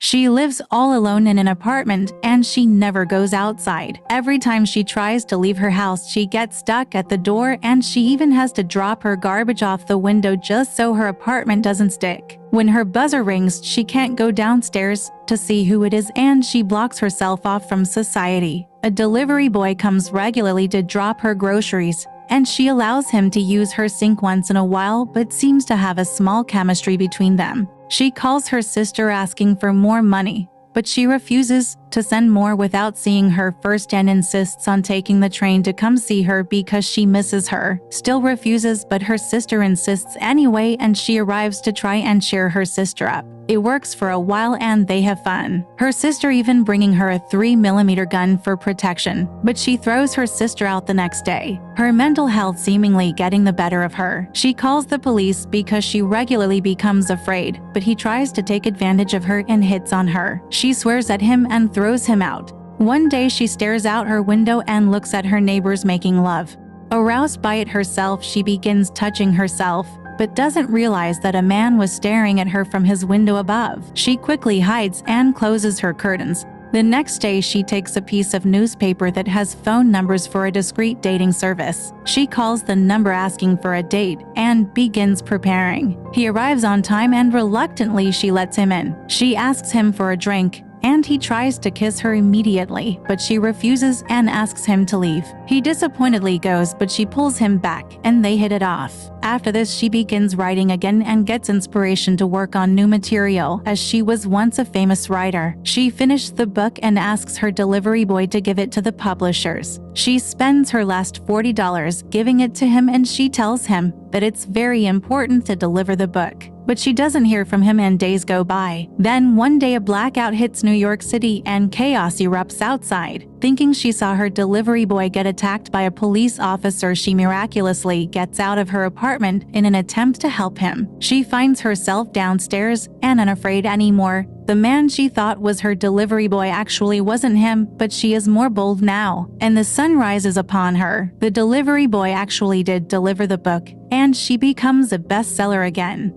She lives all alone in an apartment and she never goes outside. Every time she tries to leave her house, she gets stuck at the door and she even has to drop her garbage off the window just so her apartment doesn't stick. When her buzzer rings, she can't go downstairs to see who it is and she blocks herself off from society. A delivery boy comes regularly to drop her groceries, and she allows him to use her sink once in a while but seems to have a small chemistry between them. She calls her sister asking for more money, but she refuses to send more without seeing her first and insists on taking the train to come see her because she misses her. Still refuses, but her sister insists anyway and she arrives to try and cheer her sister up. It works for a while and they have fun. Her sister even bringing her a 3mm gun for protection, but she throws her sister out the next day. Her mental health seemingly getting the better of her. She calls the police because she regularly becomes afraid, but he tries to take advantage of her and hits on her. She swears at him and throws him out. One day she stares out her window and looks at her neighbors making love. Aroused by it herself, she begins touching herself, but doesn't realize that a man was staring at her from his window above. She quickly hides and closes her curtains. The next day, she takes a piece of newspaper that has phone numbers for a discreet dating service. She calls the number asking for a date and begins preparing. He arrives on time and reluctantly she lets him in. She asks him for a drink, and he tries to kiss her immediately, but she refuses and asks him to leave. He disappointedly goes, but she pulls him back, and they hit it off. After this, she begins writing again and gets inspiration to work on new material, as she was once a famous writer. She finished the book and asks her delivery boy to give it to the publishers. She spends her last $40 giving it to him, and she tells him that it's very important to deliver the book. But she doesn't hear from him and days go by. Then one day a blackout hits New York City and chaos erupts outside. Thinking she saw her delivery boy get attacked by a police officer, she miraculously gets out of her apartment in an attempt to help him. She finds herself downstairs and unafraid anymore. The man she thought was her delivery boy actually wasn't him, but she is more bold now, and the sun rises upon her. The delivery boy actually did deliver the book, and she becomes a bestseller again.